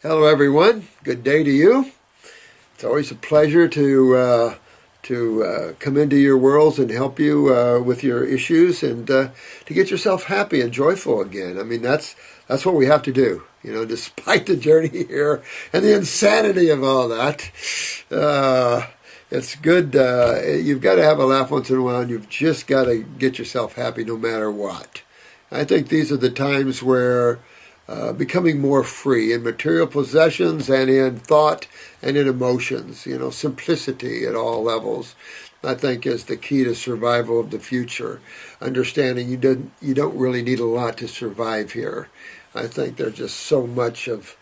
Hello, everyone. Good day to you. It's always a pleasure to come into your worlds and help you with your issues and to get yourself happy and joyful again. I mean, that's what we have to do. You know, despite the journey here and the insanity of all that, it's good. You've got to have a laugh once in a while, and you've just got to get yourself happy no matter what. I think these are the times where becoming more free in material possessions and in thought and in emotions, you know, simplicity at all levels, I think is the key to survival of the future. Understanding you don't really need a lot to survive here. I think there's just so much of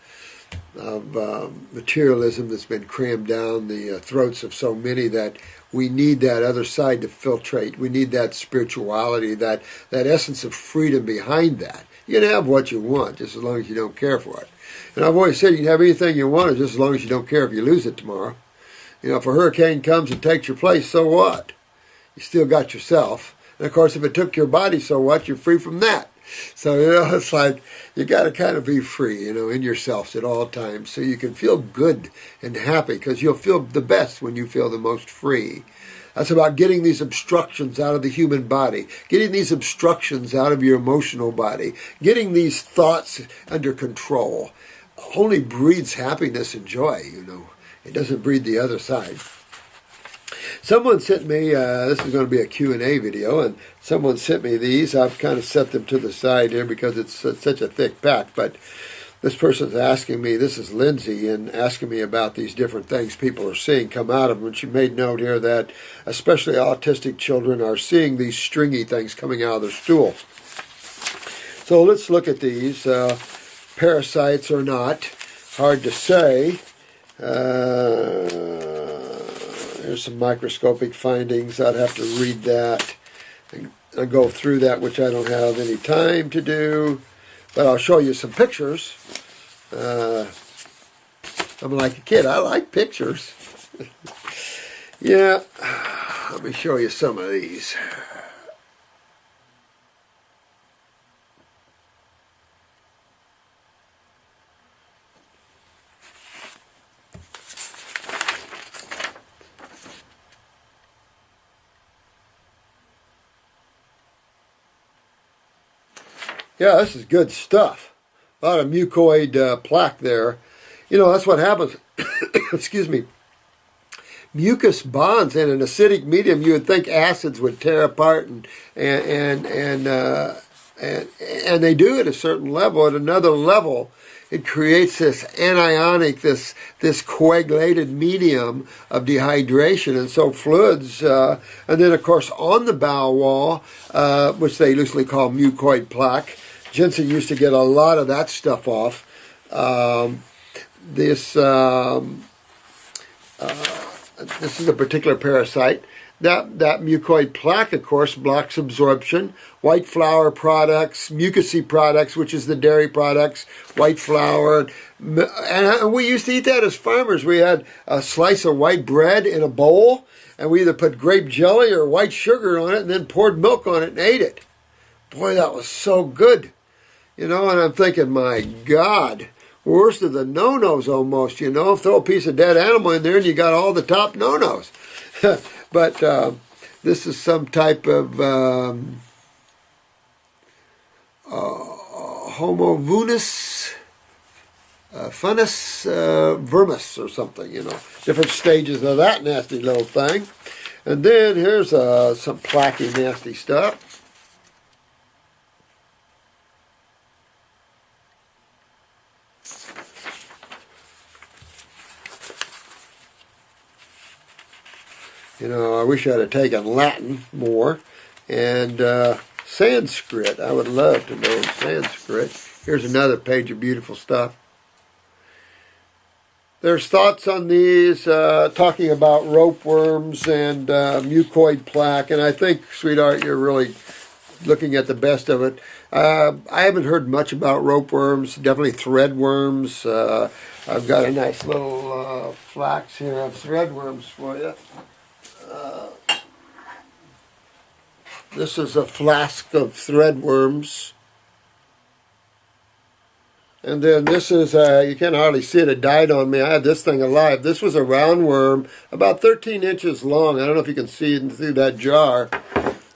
materialism that's been crammed down the throats of so many that we need that other side to filtrate. We need that spirituality, that essence of freedom behind that. You can have what you want just as long as you don't care for it. And I've always said you can have anything you want just as long as you don't care if you lose it tomorrow. You know, if a hurricane comes and takes your place, so what? You still got yourself. And of course, if it took your body, so what? You're free from that. So, you know, it's like you got to kind of be free, you know, in yourselves at all times so you can feel good and happy, because you'll feel the best when you feel the most free. That's about getting these obstructions out of the human body, getting these obstructions out of your emotional body, getting these thoughts under control. Only breeds happiness and joy, you know. It doesn't breed the other side. Someone sent me, this is going to be a Q&A video, and someone sent me these. I've kind of set them to the side here because it's such a thick pack, but this person's asking me, this is Lindsay, and asking me about these different things people are seeing come out of them. And she made note here that especially autistic children are seeing these stringy things coming out of their stool. So let's look at these. Parasites or not, hard to say. There's some microscopic findings. I'd have to read that and go through that, which I don't have any time to do. But I'll show you some pictures. I'm like a kid. I like pictures. Yeah. Let me show you some of these. Yeah, this is good stuff. A lot of mucoid plaque there. You know, that's what happens. Excuse me. Mucus bonds in an acidic medium. You would think acids would tear apart, and they do at a certain level. At another level, it creates this anionic, this coagulated medium of dehydration, and so fluids. And then, of course, on the bowel wall, which they loosely call mucoid plaque. Jensen used to get a lot of that stuff off. This is a particular parasite. That mucoid plaque, of course, blocks absorption. White flour products, mucousy products, which is the dairy products, white flour. And we used to eat that as farmers. We had a slice of white bread in a bowl, and we either put grape jelly or white sugar on it and then poured milk on it and ate it. Boy, that was so good. You know, and I'm thinking, my God, worst of the no-nos almost, you know. Throw a piece of dead animal in there and you got all the top no-nos. But this is some type of homovenous funnus vermis or something, you know. Different stages of that nasty little thing. And then here's some plaquey, nasty stuff. You know, I wish I'd have taken Latin more. And Sanskrit. I would love to know Sanskrit. Here's another page of beautiful stuff. There's thoughts on these, talking about ropeworms and mucoid plaque. And I think, sweetheart, you're really looking at the best of it. I haven't heard much about ropeworms, definitely threadworms. I've got a nice little flax here of threadworms for you. This is a flask of threadworms. And then this is, you can hardly see it, it died on me. I had this thing alive. This was a roundworm, about 13 inches long. I don't know if you can see it through that jar.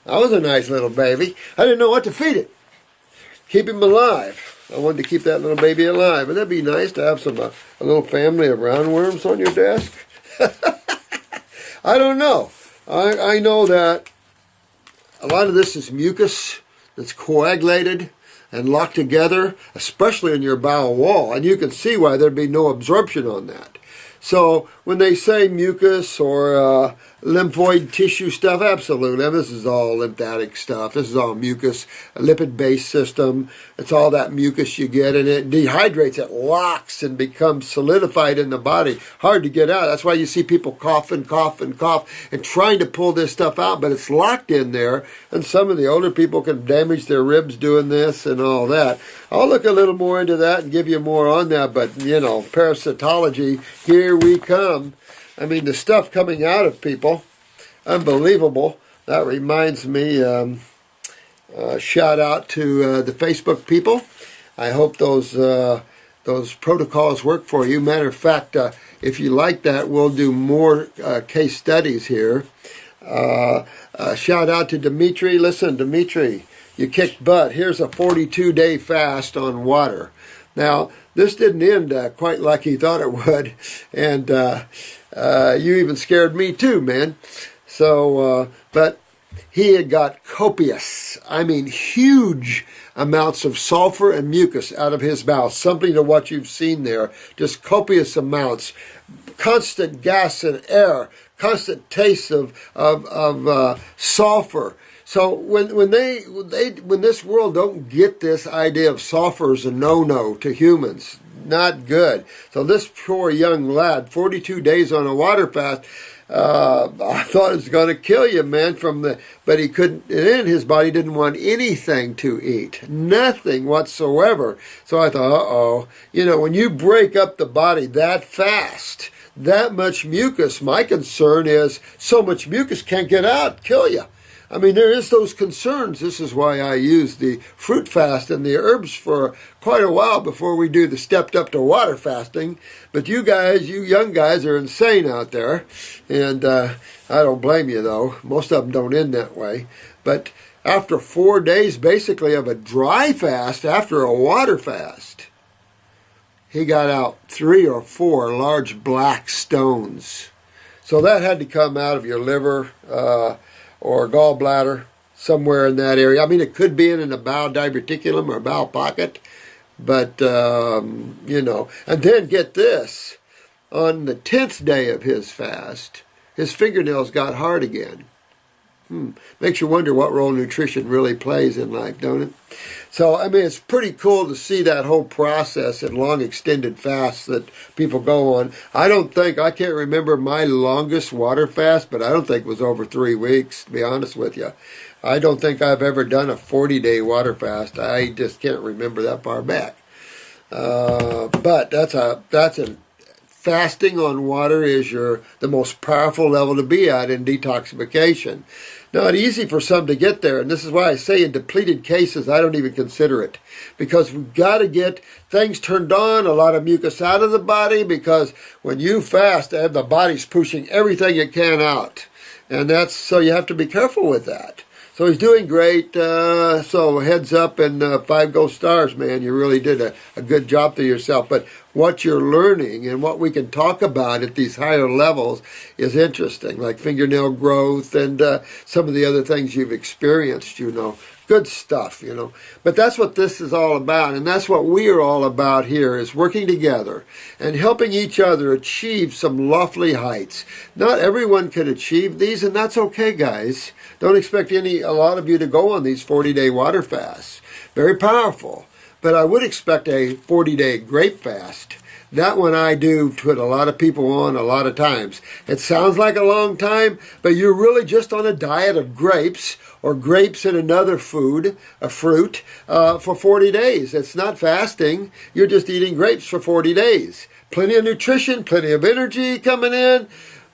That was a nice little baby. I didn't know what to feed it. Keep him alive. I wanted to keep that little baby alive. And that'd be nice to have some a little family of roundworms on your desk. I don't know. I know that a lot of this is mucus that's coagulated and locked together, especially in your bowel wall. And you can see why there'd be no absorption on that. So when they say mucus or lymphoid tissue stuff, absolutely. This is all lymphatic stuff. This is all mucus, a lipid-based system. It's all that mucus you get, and it dehydrates, it locks and becomes solidified in the body. Hard to get out. That's why you see people cough and cough and cough and trying to pull this stuff out, but it's locked in there, and some of the older people can damage their ribs doing this and all that. I'll look a little more into that and give you more on that, but, you know, parasitology, here we come. I mean, the stuff coming out of people, unbelievable. That reminds me, shout out to the Facebook people. I hope those protocols work for you. Matter of fact, if you like that, we'll do more case studies here. Shout out to Dimitri. Listen, Dimitri, you kicked butt. Here's a 42-day fast on water. Now, this didn't end quite like he thought it would, and you even scared me too, man. So, but he had got copious, I mean huge amounts of sulfur and mucus out of his mouth, something to what you've seen there, just copious amounts, constant gas and air, constant taste of sulfur. So when this world don't get this idea of sulfur as a no-no to humans, not good. So this poor young lad, 42 days on a water fast, I thought it was going to kill you, man. But he couldn't. And his body didn't want anything to eat, nothing whatsoever. So I thought, uh-oh, you know, when you break up the body that fast, that much mucus, my concern is so much mucus can't get out, kill you. I mean, there is those concerns. This is why I use the fruit fast and the herbs for quite a while before we do the stepped up to water fasting. But you guys, you young guys are insane out there. And I don't blame you, though. Most of them don't end that way. But after 4 days, basically, of a dry fast, after a water fast, he got out 3 or 4 large black stones. So that had to come out of your liver, or gallbladder, somewhere in that area. I mean, it could be in a bowel diverticulum or bowel pocket, but, you know. And then, get this, on the 10th day of his fast, his fingernails got hard again. Makes you wonder what role nutrition really plays in life, don't it? So, I mean, it's pretty cool to see that whole process in long extended fasts that people go on. I can't remember my longest water fast, but I don't think it was over 3 weeks, to be honest with you. I don't think I've ever done a 40-day water fast. I just can't remember that far back. But fasting on water is the most powerful level to be at in detoxification. Not easy for some to get there, and this is why I say in depleted cases, I don't even consider it. Because we've got to get things turned on, a lot of mucus out of the body, because when you fast, the body's pushing everything it can out. And so you have to be careful with that. So he's doing great, so heads up and 5 gold stars, man. You really did a good job for yourself. But what you're learning and what we can talk about at these higher levels is interesting, like fingernail growth and some of the other things you've experienced, you know. Good stuff, you know. But that's what this is all about, and that's what we are all about here, is working together and helping each other achieve some lofty heights. Not everyone can achieve these, and that's okay, guys. Don't expect a lot of you to go on these 40-day water fasts. Very powerful. But I would expect a 40-day grape fast. That one I do put a lot of people on a lot of times. It sounds like a long time, but you're really just on a diet of grapes or grapes and another food, a fruit, for 40 days. It's not fasting. You're just eating grapes for 40 days. Plenty of nutrition, plenty of energy coming in.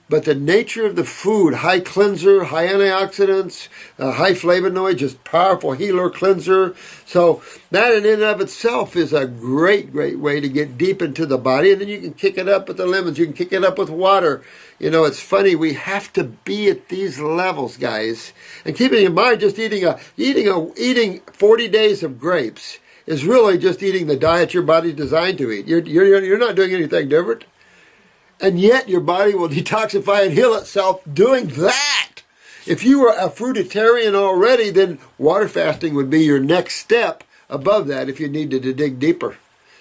But the nature of the food, high cleanser, high antioxidants, high flavonoids, just powerful healer cleanser. So that in and of itself is a great, great way to get deep into the body. And then you can kick it up with the lemons. You can kick it up with water. You know, it's funny. We have to be at these levels, guys. And keeping in mind, just eating 40 days of grapes is really just eating the diet your body's designed to eat. You're not doing anything different. And yet your body will detoxify and heal itself doing that. If you were a fruitarian already, then water fasting would be your next step above that if you needed to dig deeper.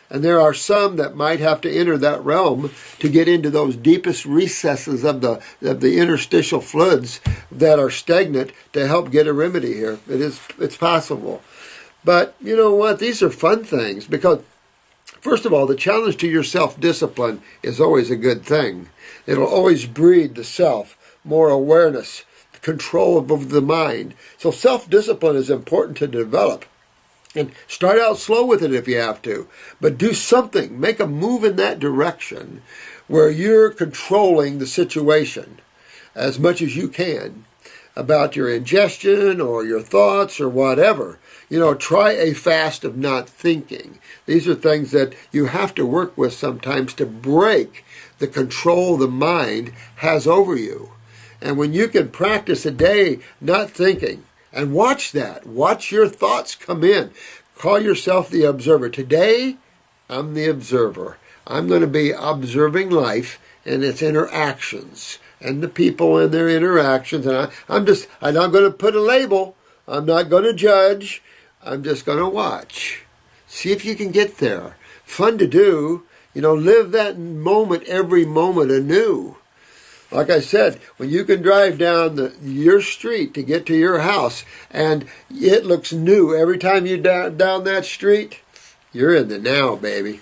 And there are some that might have to enter that realm to get into those deepest recesses of the interstitial fluids that are stagnant to help get a remedy here. It's possible. But you know what? These are fun things because first of all, the challenge to your self-discipline is always a good thing. It'll always breed the self, more awareness, control over the mind. So self-discipline is important to develop. And start out slow with it if you have to. But do something. Make a move in that direction where you're controlling the situation as much as you can about your ingestion or your thoughts or whatever. You know, try a fast of not thinking. These are things that you have to work with sometimes to break the control the mind has over you. And when you can practice a day not thinking, and watch that. Watch your thoughts come in. Call yourself the observer. Today, I'm the observer. I'm going to be observing life and its interactions and the people and their interactions. And I'm not going to put a label. I'm not going to judge. I'm just going to watch. See if you can get there. Fun to do. You know, live that moment, every moment anew. Like I said, when you can drive down your street to get to your house and it looks new every time you down that street, you're in the now, baby.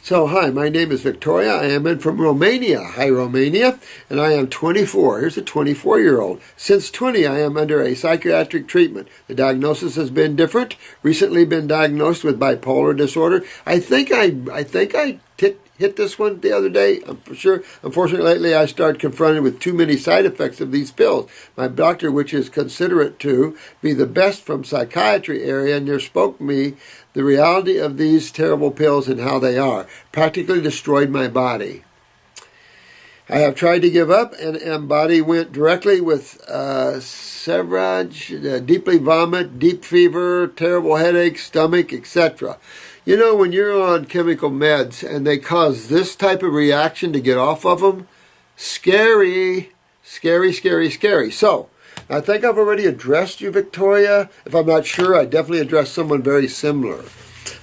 So, hi, my name is Victoria. I am in from Romania. Hi, Romania. And I am 24. Here's a 24-year-old. Since 20, I am under a psychiatric treatment. The diagnosis has been different. Recently been diagnosed with bipolar disorder. I think I hit this one the other day. I'm for sure. Unfortunately, lately I started confronted with too many side effects of these pills. My doctor, which is considerate to be the best from psychiatry area, near spoke me the reality of these terrible pills and how they are. Practically destroyed my body. I have tried to give up, and body went directly with sevrage, deeply vomit, deep fever, terrible headache, stomach, etc. You know, when you're on chemical meds and they cause this type of reaction to get off of them, scary, scary, scary, scary. So, I think I've already addressed you, Victoria. If I'm not sure, I definitely addressed someone very similar.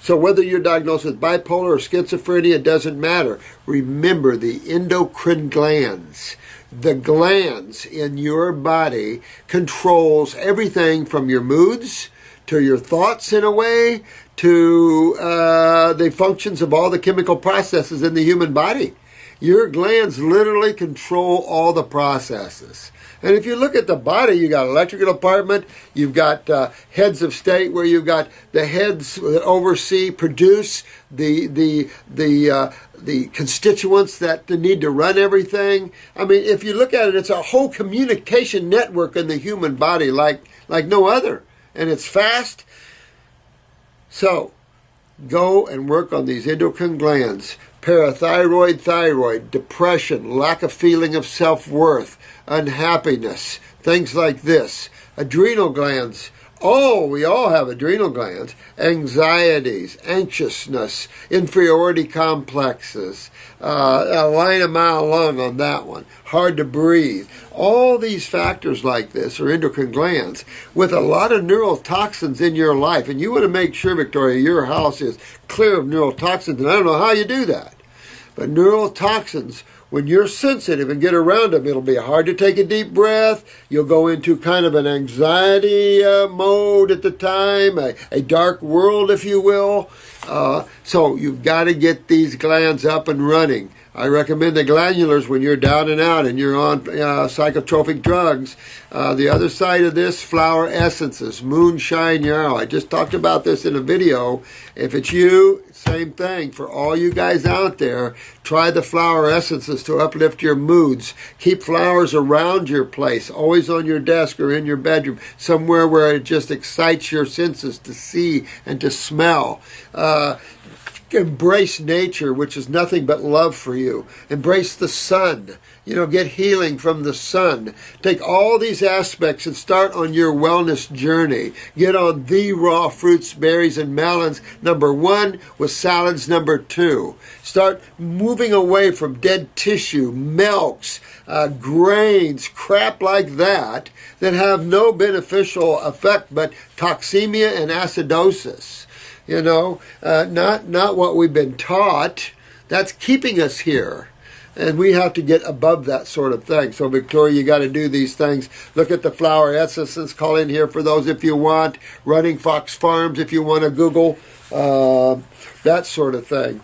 So whether you're diagnosed with bipolar or schizophrenia, it doesn't matter. Remember the endocrine glands. The glands in your body controls everything from your moods to your thoughts in a way to the functions of all the chemical processes in the human body. Your glands literally control all the processes. And if you look at the body, you got electrical department, you've got heads of state where you've got the heads that oversee, produce the constituents that need to run everything. I mean, if you look at it, it's a whole communication network in the human body like no other. And it's fast. So, go and work on these endocrine glands. Parathyroid, thyroid, depression, lack of feeling of self-worth, unhappiness, things like this. Adrenal glands. Oh, we all have adrenal glands. Anxieties, anxiousness, inferiority complexes. A line a mile long on that one. Hard to breathe. All these factors like this are endocrine glands with a lot of neurotoxins in your life. And you want to make sure, Victoria, your house is clear of neurotoxins. And I don't know how you do that. But neurotoxins, when you're sensitive and get around them, it'll be hard to take a deep breath. You'll go into kind of an anxiety mode at the time, a dark world, if you will. So you've got to get these glands up and running. I recommend the glandulars when you're down and out and you're on psychotropic drugs. The other side of this, flower essences, moonshine yarrow. I just talked about this in a video. If it's you, same thing. For all you guys out there, try the flower essences to uplift your moods. Keep flowers around your place, always on your desk or in your bedroom, somewhere where it just excites your senses to see and to smell. Embrace nature, which is nothing but love for you. Embrace the sun. Get healing from the sun. Take all these aspects and start on your wellness journey. Get on the raw fruits, berries, and melons, #1, with salads, #2. Start moving away from dead tissue, milks, grains, crap like that have no beneficial effect but toxemia and acidosis. Not what we've been taught. That's keeping us here. And we have to get above that sort of thing. So, Victoria, you got to do these things. Look at the flower essences. Call in here for those if you want. Running Fox Farms if you want to Google. That sort of thing.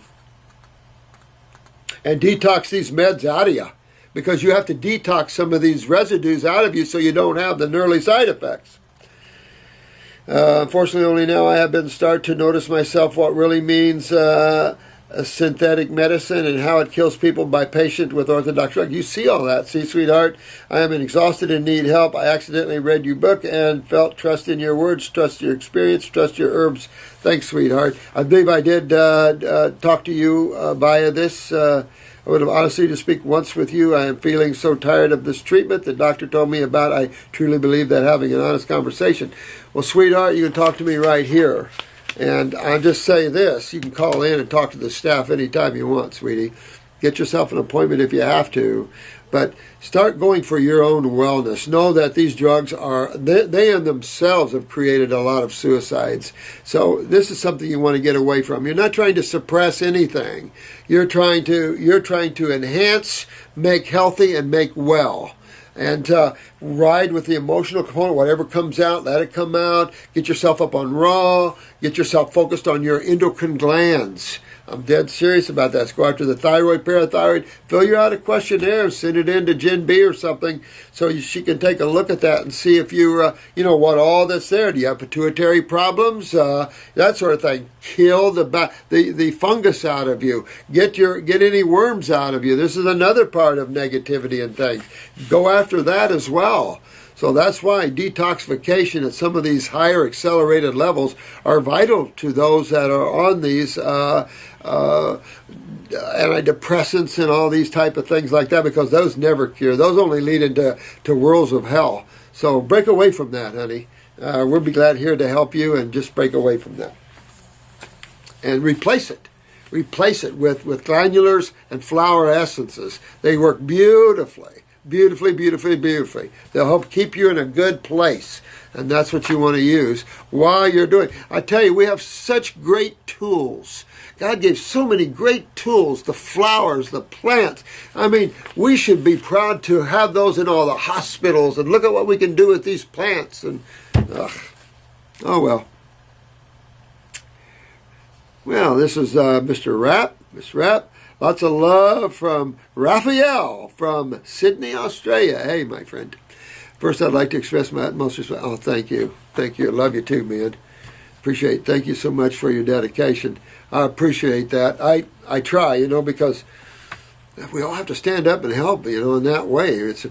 And detox these meds out of you. Because you have to detox some of these residues out of you so you don't have the gnarly side effects. Unfortunately, only now I have been start to notice myself what really means a synthetic medicine and how it kills people by patient with orthodox drug. You see all that. See, sweetheart, I am exhausted and need help. I accidentally read your book and felt trust in your words, trust your experience, trust your herbs. Thanks, sweetheart. I believe I did talk to you via this. I would have honestly to speak once with you. I am feeling so tired of this treatment the doctor told me about. I truly believe that having an honest conversation. Well, sweetheart, you can talk to me right here. And I'll just say this. You can call in and talk to the staff anytime you want, sweetie. Get yourself an appointment if you have to. But start going for your own wellness. Know that these drugs they in themselves have created a lot of suicides. So this is something you want to get away from. You're not trying to suppress anything. You're trying to enhance, make healthy, and make well. And ride with the emotional component. Whatever comes out, let it come out. Get yourself up on raw. Get yourself focused on your endocrine glands. I'm dead serious about that. So go after the thyroid, parathyroid. Fill you out a questionnaire. Send it in to Jen B or something so she can take a look at that and see if you, what all that's there. Do you have pituitary problems? That sort of thing. Kill the fungus out of you. Get any worms out of you. This is another part of negativity and things. Go after that as well. So that's why detoxification at some of these higher accelerated levels are vital to those that are on these antidepressants and all these type of things like that, because those never cure. Those only lead into worlds of hell. So break away from that, honey. We'll be glad here to help you, and just break away from that. And replace it. Replace it with glandulars and flower essences. They work beautifully. Beautifully, beautifully, beautifully. They'll help keep you in a good place. And that's what you want to use while you're doing. I tell you, we have such great tools. God gave so many great tools, the flowers, the plants. I mean, we should be proud to have those in all the hospitals. And look at what we can do with these plants. And, oh well. Well, this is Mr. Rapp. Mr. Rapp. Lots of love from Raphael from Sydney, Australia. Hey, my friend. First, I'd like to express my utmost respect. Oh, thank you. Thank you. I love you too, man. Appreciate it. Thank you so much for your dedication. I appreciate that. I try, because we all have to stand up and help, in that way. It's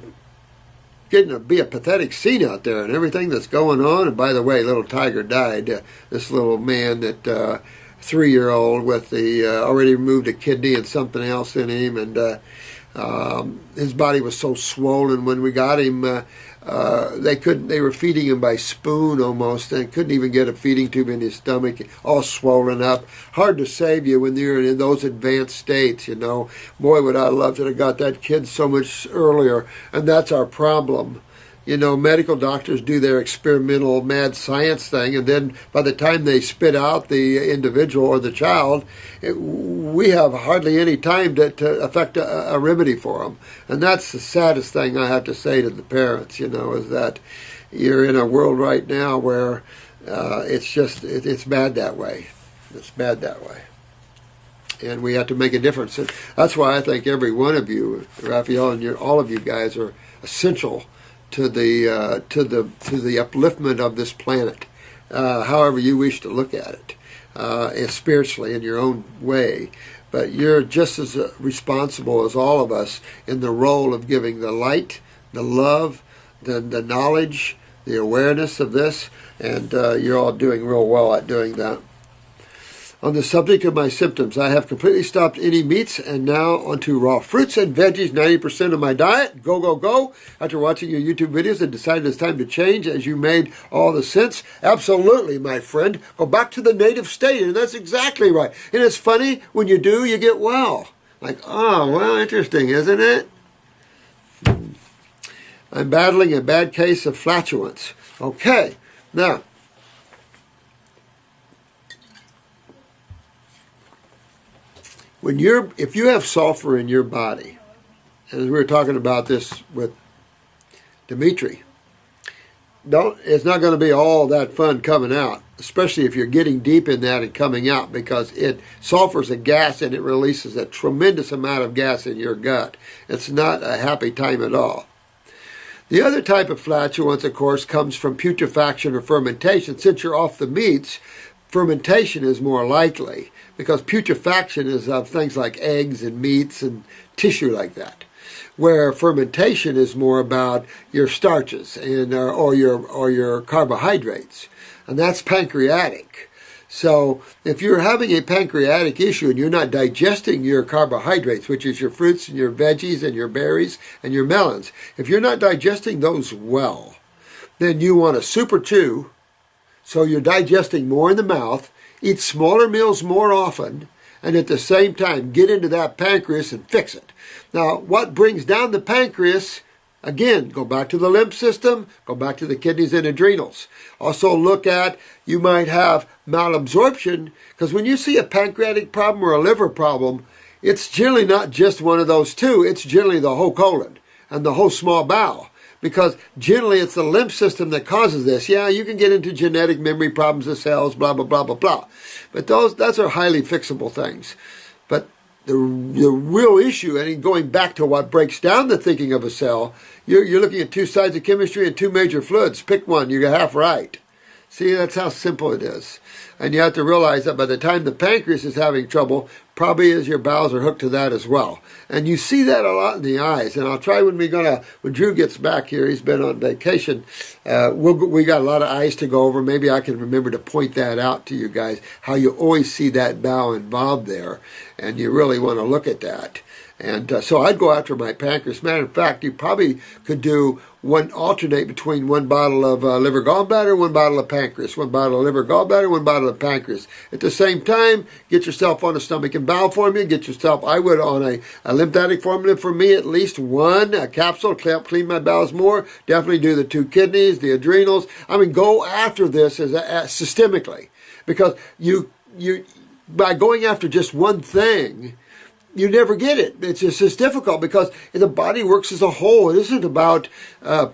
getting to be a pathetic scene out there and everything that's going on. And by the way, little Tiger died. This little man that... 3-year-old with the already removed a kidney and something else in him, and his body was so swollen when we got him. They were feeding him by spoon almost, and couldn't even get a feeding tube in his stomach, all swollen up. Hard to save you when you're in those advanced states, Boy, would I love to have got that kid so much earlier, and that's our problem. Medical doctors do their experimental mad science thing, and then by the time they spit out the individual or the child, we have hardly any time to effect a remedy for them. And that's the saddest thing I have to say to the parents, is that you're in a world right now where it's bad that way. It's bad that way. And we have to make a difference. And that's why I think every one of you, Raphael, and all of you guys are essential to the upliftment of this planet, however you wish to look at it, and spiritually in your own way. But you're just as responsible as all of us in the role of giving the light, the love, the knowledge, the awareness of this, and you're all doing real well at doing that. On the subject of my symptoms, I have completely stopped any meats and now onto raw fruits and veggies, 90% of my diet. Go, go, go. After watching your YouTube videos, I decided it's time to change as you made all the sense. Absolutely, my friend. Go back to the native state, and that's exactly right. And it's funny, when you do, you get well. Like, oh, well, interesting, isn't it? I'm battling a bad case of flatulence. Okay, now, if you have sulfur in your body, as we were talking about this with Dimitri, it's not going to be all that fun coming out, especially if you're getting deep in that and coming out, because sulfur's a gas and it releases a tremendous amount of gas in your gut. It's not a happy time at all. The other type of flatulence, of course, comes from putrefaction or fermentation. Since you're off the meats, fermentation is more likely, because putrefaction is of things like eggs and meats and tissue like that, where fermentation is more about your starches and or your carbohydrates, and that's pancreatic. So if you're having a pancreatic issue and you're not digesting your carbohydrates, which is your fruits and your veggies and your berries and your melons, if you're not digesting those well, then you want to super chew, so you're digesting more in the mouth, eat smaller meals more often, and at the same time get into that pancreas and fix it. Now, what brings down the pancreas? Again, go back to the lymph system, go back to the kidneys and adrenals. Also look at, you might have malabsorption, because when you see a pancreatic problem or a liver problem, it's generally not just one of those two, it's generally the whole colon and the whole small bowel. Because generally it's the lymph system that causes this. Yeah, you can get into genetic memory problems of cells, blah, blah, blah, blah, blah. But those are highly fixable things. But the real issue, and going back to what breaks down the thinking of a cell, you're looking at two sides of chemistry and two major fluids. Pick one, you're half right. See, that's how simple it is. And you have to realize that by the time the pancreas is having trouble, probably as your bowels are hooked to that as well. And you see that a lot in the eyes. And I'll try when Drew gets back here, he's been on vacation, we got a lot of eyes to go over. Maybe I can remember to point that out to you guys, how you always see that bowel involved there. And you really want to look at that. And so I'd go after my pancreas. Matter of fact, you probably could alternate between one bottle of liver gallbladder, one bottle of pancreas, one bottle of liver gallbladder, one bottle of pancreas. At the same time, get yourself on a stomach and bowel formula. Get yourself, I would, on a lymphatic formula for me, at least a capsule, clean my bowels more. Definitely do the two kidneys, the adrenals. I mean, go after this as systemically, because you by going after just one thing, you never get it. It's just as difficult, because the body works as a whole. It isn't about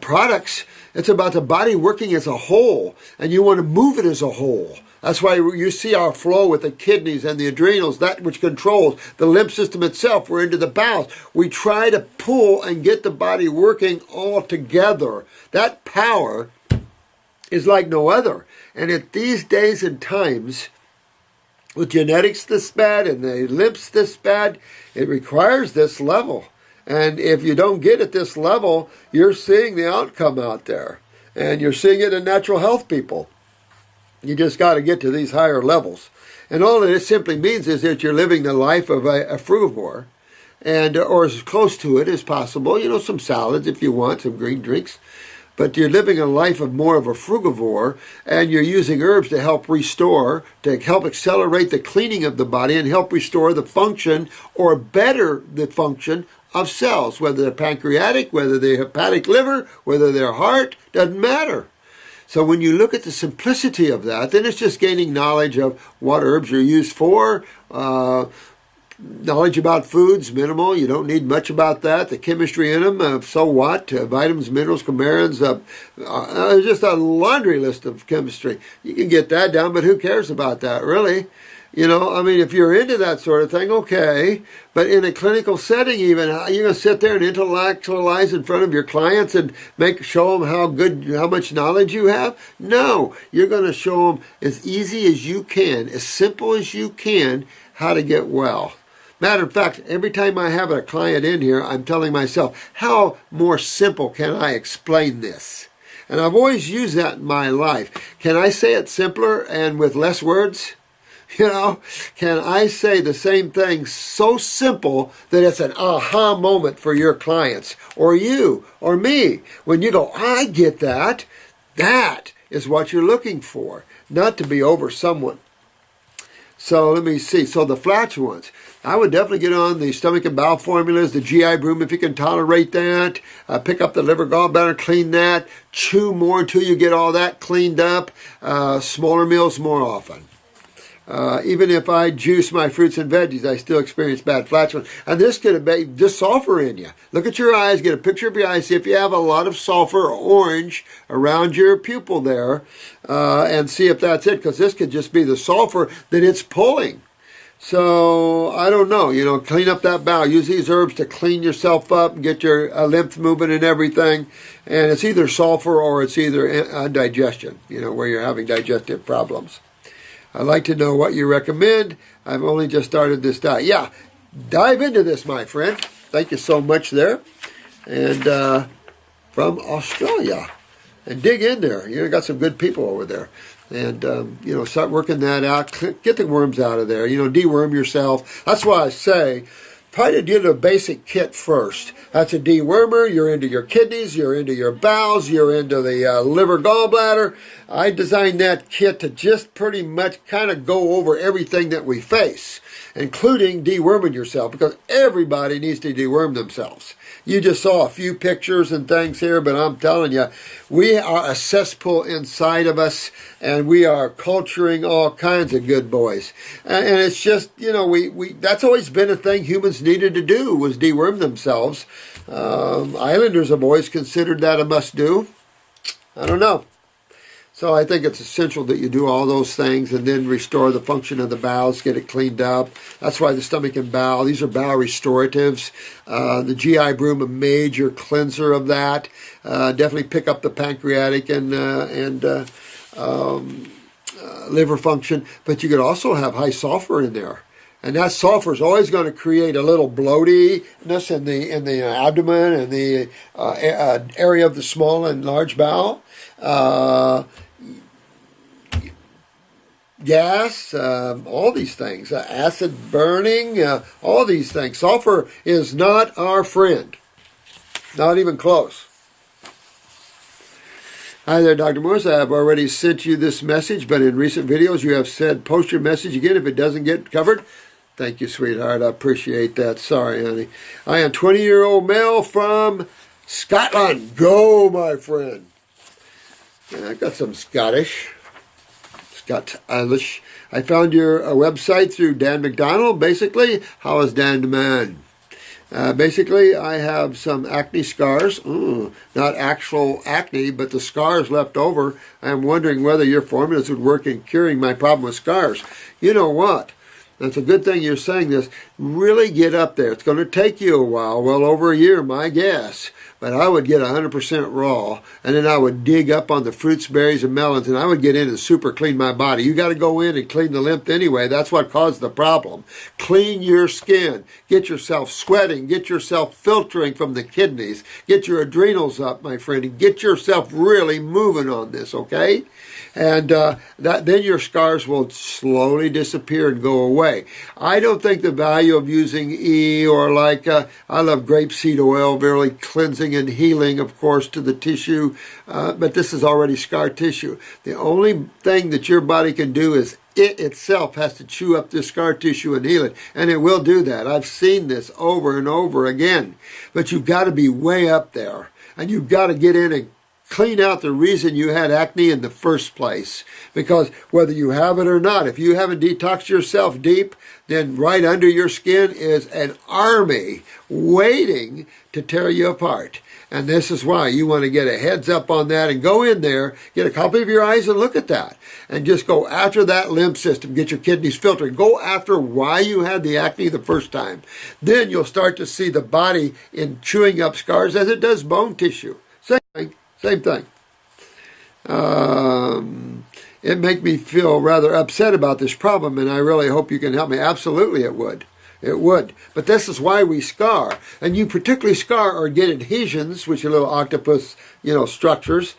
products. It's about the body working as a whole, and you want to move it as a whole. That's why you see our flow with the kidneys and the adrenals, that which controls the lymph system itself. We're into the bowels. We try to pull and get the body working all together. That power is like no other. And at these days and times, with genetics this bad and the lymphs this bad, it requires this level. And if you don't get at this level, you're seeing the outcome out there. And you're seeing it in natural health people. You just got to get to these higher levels. And all that it simply means is that you're living the life of a frugivore, or as close to it as possible. Some salads if you want, some green drinks. But you're living a life of more of a frugivore, and you're using herbs to help restore, to help accelerate the cleaning of the body and help restore the function, or better the function of cells, whether they're pancreatic, whether they're hepatic liver, whether they're heart, doesn't matter. So when you look at the simplicity of that, then it's just gaining knowledge of what herbs are used for, knowledge about foods, minimal. You don't need much about that. The chemistry in them, so what? Vitamins, minerals, coumarins, just a laundry list of chemistry. You can get that down, but who cares about that, really? You know, I mean, if you're into that sort of thing, okay. But in a clinical setting, even, you're going to sit there and intellectualize in front of your clients and show them how much knowledge you have? No, you're going to show them as easy as you can, as simple as you can, how to get well. Matter of fact, every time I have a client in here, I'm telling myself, how more simple can I explain this? And I've always used that in my life. Can I say it simpler and with less words? You know, can I say the same thing so simple that it's an aha moment for your clients or you or me? When you go, I get that. That is what you're looking for, not to be over someone. So let me see. So the flatulence. I would definitely get on the stomach and bowel formulas, the GI broom if you can tolerate that. Pick up the liver gallbladder, clean that. Chew more until you get all that cleaned up. Smaller meals more often. Even if I juice my fruits and veggies, I still experience bad flatulence. And this could be just sulfur in you. Look at your eyes, get a picture of your eyes, see if you have a lot of sulfur or orange around your pupil there, and see if that's it, because this could just be the sulfur that it's pulling. So, I don't know, you know, clean up that bowel. Use these herbs to clean yourself up and get your lymph moving and everything. And it's either sulfur or it's either indigestion, you know, where you're having digestive problems. I'd like to know what you recommend. I've only just started this diet. Yeah, dive into this, my friend. Thank you so much there. And from Australia. And dig in there. You know, got some good people over there. And, you know, start working that out. Get the worms out of there. You know, deworm yourself. That's why I say, try to get a basic kit first. That's a dewormer. You're into your kidneys. You're into your bowels. You're into the liver gallbladder. I designed that kit to just pretty much kind of go over everything that we face, including deworming yourself, because everybody needs to deworm themselves. You just saw a few pictures and things here, but I'm telling you, we are a cesspool inside of us, and we are culturing all kinds of good boys. And it's just, you know, we that's always been a thing humans needed to do, was deworm themselves. Islanders have always considered that a must-do. I don't know. So I think it's essential that you do all those things and then restore the function of the bowels, get it cleaned up. That's why the stomach and bowel, these are bowel restoratives. The GI broom, a major cleanser of that. Definitely pick up the pancreatic and liver function. But you could also have high sulfur in there. And that sulfur is always going to create a little bloatiness in the abdomen and the area of the small and large bowel. Gas, all these things, acid burning, all these things. Sulfur is not our friend. Not even close. Hi there, Dr. Morris. I have already sent you this message, but in recent videos you have said post your message again if it doesn't get covered. Thank you, sweetheart. I appreciate that. Sorry, honey. I am a 20-year-old male from Scotland. Go, my friend. Yeah, I got some Scottish. Scottish. I found your website through Dan McDonald. Basically, how is Dan the man? Basically, I have some acne scars. Not actual acne, but the scars left over. I'm wondering whether your formulas would work in curing my problem with scars. You know what? It's a good thing you're saying this. Really get up there. It's going to take you a while, well over a year, my guess. But I would get 100% raw, and then I would dig up on the fruits, berries, and melons, and I would get in and super clean my body. You got to go in and clean the lymph anyway. That's what caused the problem. Clean your skin. Get yourself sweating. Get yourself filtering from the kidneys. Get your adrenals up, my friend, and get yourself really moving on this, okay? And then your scars will slowly disappear and go away. I don't think the value of using E or like, I love grapeseed oil, very cleansing and healing, of course, to the tissue, but this is already scar tissue. The only thing that your body can do is it itself has to chew up this scar tissue and heal it, and it will do that. I've seen this over and over again, but you've got to be way up there, and you've got to get in and clean out the reason you had acne in the first place. Because whether you have it or not, if you haven't detoxed yourself deep, then right under your skin is an army waiting to tear you apart. And this is why you want to get a heads up on that and go in there, get a couple of your eyes and look at that. And just go after that lymph system, get your kidneys filtered. Go after why you had the acne the first time. Then you'll start to see the body in chewing up scars as it does bone tissue. Same thing, same thing. It makes me feel rather upset about this problem, and I really hope you can help me. Absolutely it would. It would. But this is why we scar. And you particularly scar or get adhesions, which are little octopus, structures,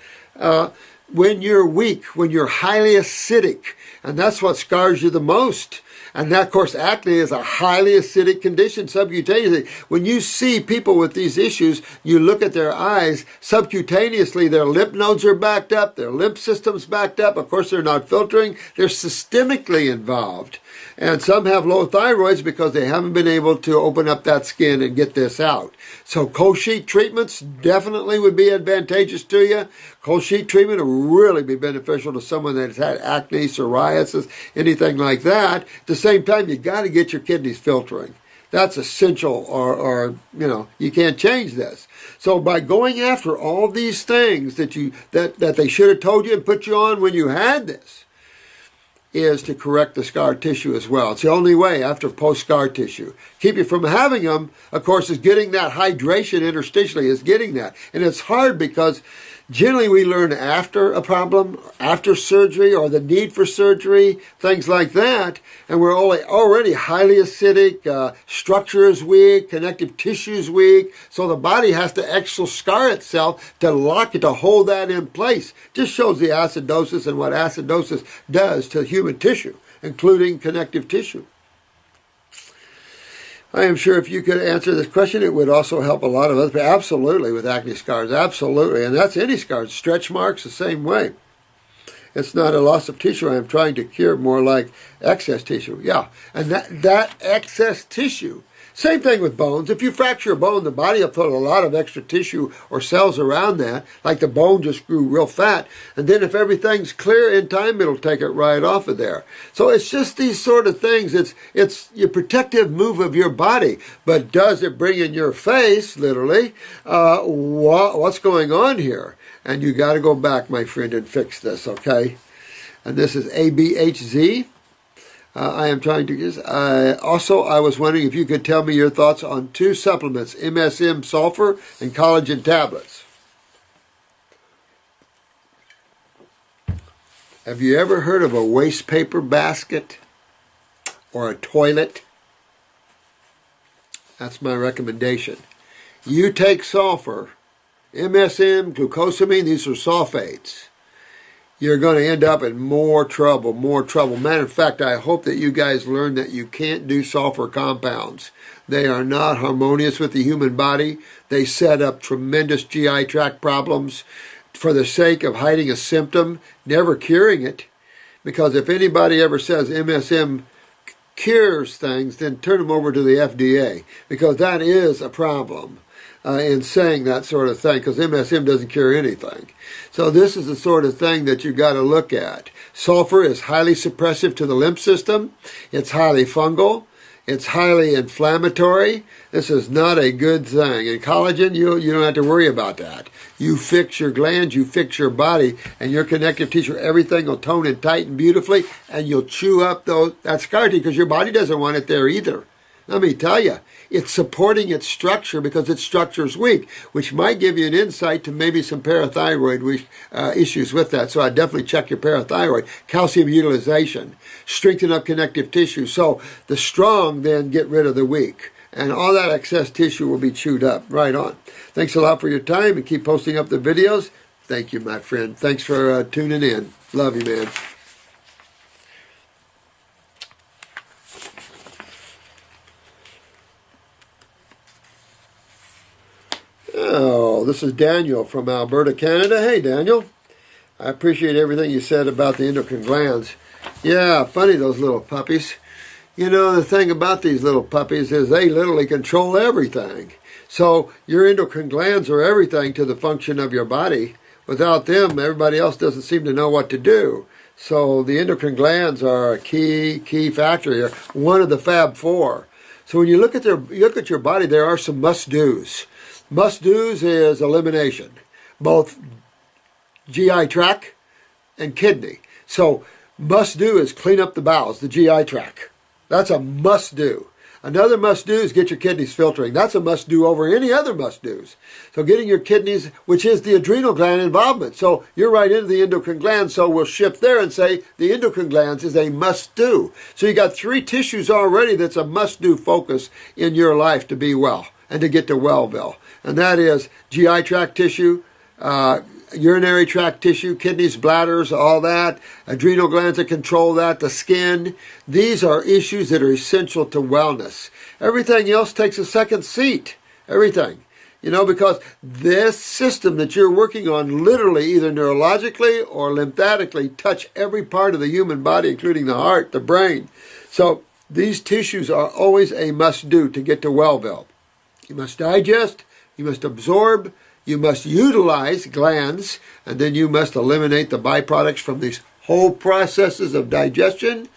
when you're weak, when you're highly acidic. And that's what scars you the most. And that, of course, acne is a highly acidic condition subcutaneously. When you see people with these issues, you look at their eyes, subcutaneously, their lymph nodes are backed up, their lymph system's backed up. Of course, they're not filtering. They're systemically involved. And some have low thyroids because they haven't been able to open up that skin and get this out. So cold sheet treatments definitely would be advantageous to you. Cold sheet treatment will really be beneficial to someone that's had acne, psoriasis, anything like that. At the same time, you got to get your kidneys filtering. That's essential, or you can't change this. So by going after all these things that they should have told you and put you on when you had this, is to correct the scar tissue as well. It's the only way after post-scar tissue. Keep you from having them, of course, is getting that hydration interstitially, is getting that. And it's hard because generally we learn after a problem, after surgery or the need for surgery, things like that. And we're already highly acidic, structure is weak, connective tissue is weak. So the body has to extra scar itself to lock it, to hold that in place. Just shows the acidosis and what acidosis does to human tissue, including connective tissue. I am sure if you could answer this question, it would also help a lot of others. Absolutely, with acne scars, absolutely. And that's any scars. Stretch marks, the same way. It's not a loss of tissue I'm trying to cure, more like excess tissue. Yeah, and that excess tissue, same thing with bones. If you fracture a bone, the body will put a lot of extra tissue or cells around that, like the bone just grew real fat. And then if everything's clear in time, it'll take it right off of there. So it's just these sort of things. It's your protective move of your body. But does it bring in your face, literally, what's going on here? And you got to go back, my friend, and fix this, okay? And this is Abhz. I am trying to also, I was wondering if you could tell me your thoughts on two supplements, MSM sulfur and collagen tablets. Have you ever heard of a waste paper basket or a toilet? That's my recommendation. You take sulfur, MSM, glucosamine, these are sulfates. You're going to end up in more trouble. Matter of fact, I hope that you guys learn that you can't do sulfur compounds. They are not harmonious with the human body. They set up tremendous GI tract problems for the sake of hiding a symptom, never curing it. Because if anybody ever says MSM cures things, then turn them over to the FDA, because that is a problem. In saying that sort of thing, because MSM doesn't cure anything. So this is the sort of thing that you've got to look at. Sulfur is highly suppressive to the lymph system. It's highly fungal. It's highly inflammatory. This is not a good thing. And collagen, you don't have to worry about that. You fix your glands, you fix your body, and your connective tissue, everything will tone and tighten beautifully, and you'll chew up that scar tissue, because your body doesn't want it there either. Let me tell you, it's supporting its structure because its structure is weak, which might give you an insight to maybe some parathyroid issues with that. So I'd definitely check your parathyroid. Calcium utilization, strengthen up connective tissue. So the strong then get rid of the weak. And all that excess tissue will be chewed up. Right on. Thanks a lot for your time, and keep posting up the videos. Thank you, my friend. Thanks for tuning in. Love you, man. Oh, this is Daniel from Alberta, Canada. Hey, Daniel. I appreciate everything you said about the endocrine glands. Yeah, funny, those little puppies. You know, the thing about these little puppies is they literally control everything. So your endocrine glands are everything to the function of your body. Without them, everybody else doesn't seem to know what to do. So the endocrine glands are a key factor here, one of the Fab Four. So when you look at your body, there are some must-dos. Must-dos is elimination, both GI tract and kidney. So must-do is clean up the bowels, the GI tract. That's a must-do. Another must-do is get your kidneys filtering. That's a must-do over any other must-dos. So getting your kidneys, which is the adrenal gland involvement. So you're right into the endocrine gland, so we'll shift there and say the endocrine glands is a must-do. So you got 3 tissues already that's a must-do focus in your life to be well and to get to Wellville. And that is GI tract tissue, urinary tract tissue, kidneys, bladders, all that, adrenal glands that control that, the skin. These are issues that are essential to wellness. Everything else takes a second seat. Everything. Because this system that you're working on literally either neurologically or lymphatically touch every part of the human body, including the heart, the brain. So these tissues are always a must-do to get to Wellville. You must digest, you must absorb, you must utilize glands, and then you must eliminate the byproducts from these whole processes of digestion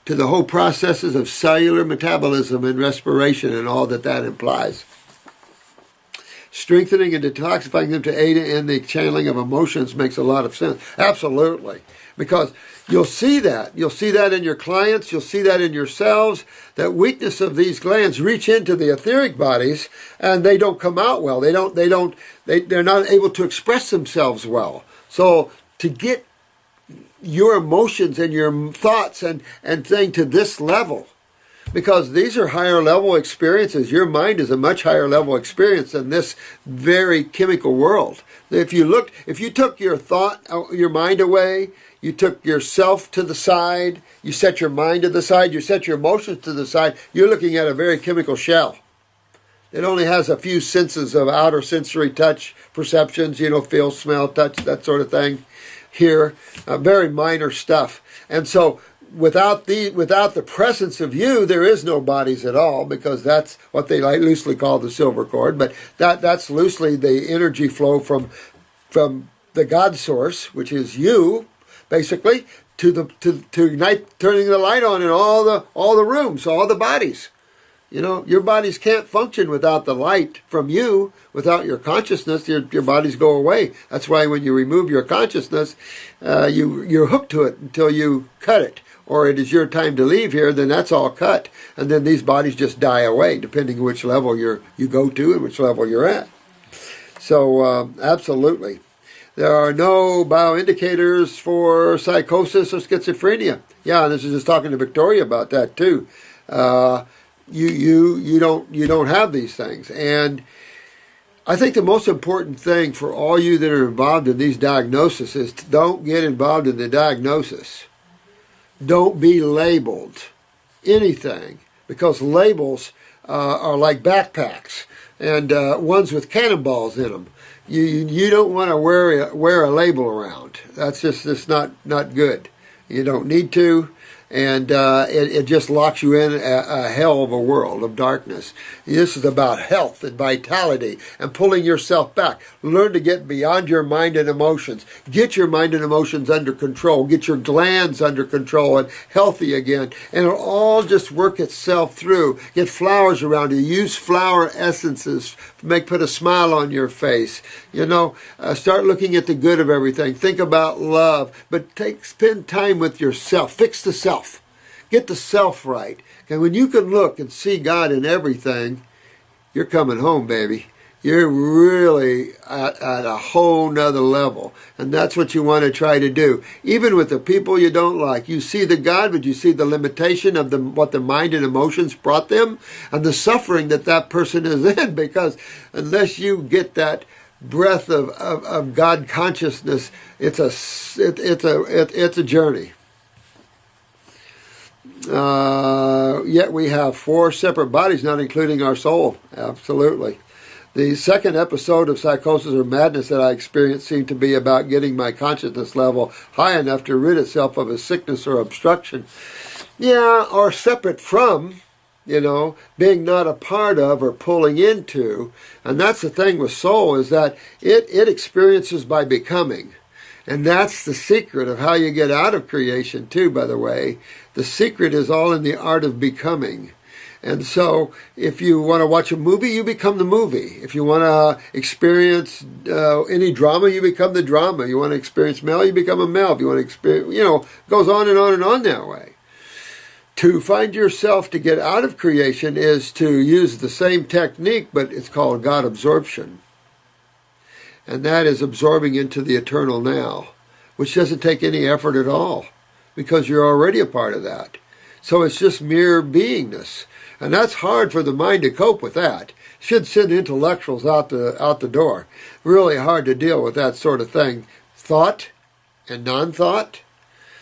to the whole processes of cellular metabolism and respiration and all that implies. Strengthening and detoxifying them to aid in the channeling of emotions makes a lot of sense. Absolutely. Because you'll see that. You'll see that in your clients. You'll see that in yourselves. That weakness of these glands reach into the etheric bodies and they don't come out well. They're not able to express themselves well. So to get your emotions and your thoughts and thing to this level, because these are higher level experiences. Your mind is a much higher level experience than this very chemical world. If you took your mind away, you took yourself to the side, you set your mind to the side, you set your emotions to the side, you're looking at a very chemical shell. It only has a few senses of outer sensory touch perceptions, feel, smell, touch, that sort of thing. Hear, very minor stuff. And so without the presence of you, there is no bodies at all, because that's what they loosely call the silver cord. But that's loosely the energy flow from the God source, which is you, basically, to ignite, turning the light on in all the rooms, all the bodies. Your bodies can't function without the light from you. Without your consciousness, your bodies go away. That's why when you remove your consciousness, you're hooked to it until you cut it. Or it is your time to leave here, then that's all cut. And then these bodies just die away, depending on which level you go to and which level you're at. So, absolutely. There are no bioindicators for psychosis or schizophrenia. Yeah, and this is just talking to Victoria about that too. You don't have these things. And I think the most important thing for all you that are involved in these diagnoses is don't get involved in the diagnosis. Don't be labeled anything, because labels are like backpacks and ones with cannonballs in them. You don't want to wear a label around. That's just not good. You don't need to. And it just locks you in a hell of a world of darkness. This is about health and vitality and pulling yourself back. Learn to get beyond your mind and emotions. Get your mind and emotions under control. Get your glands under control and healthy again. And it'll all just work itself through. Get flowers around you. Use flower essences. Put a smile on your face. Start looking at the good of everything. Think about love. But spend time with yourself. Fix the self. Get the self right. And when you can look and see God in everything, you're coming home, baby. You're really at a whole nother level. And that's what you want to try to do. Even with the people you don't like. You see the God, but you see the limitation of what the mind and emotions brought them and the suffering that person is in. Because unless you get that breath of God consciousness, it's a journey. Yet we have 4 separate bodies, not including our soul. Absolutely. The second episode of psychosis or madness that I experienced seemed to be about getting my consciousness level high enough to rid itself of a sickness or obstruction. Yeah, or separate from being not a part of or pulling into. And that's the thing with soul, is that it experiences by becoming. And that's the secret of how you get out of creation too, by the way. The secret is all in the art of becoming. And so if you want to watch a movie, you become the movie. If you want to experience any drama, you become the drama. You want to experience male, you become a male. If you want to experience, it goes on and on and on that way. To find yourself to get out of creation is to use the same technique, but it's called God absorption. And that is absorbing into the eternal now, which doesn't take any effort at all, because you're already a part of that. So it's just mere beingness. And that's hard for the mind to cope with that. Should send intellectuals out the door. Really hard to deal with that sort of thing. Thought and non-thought.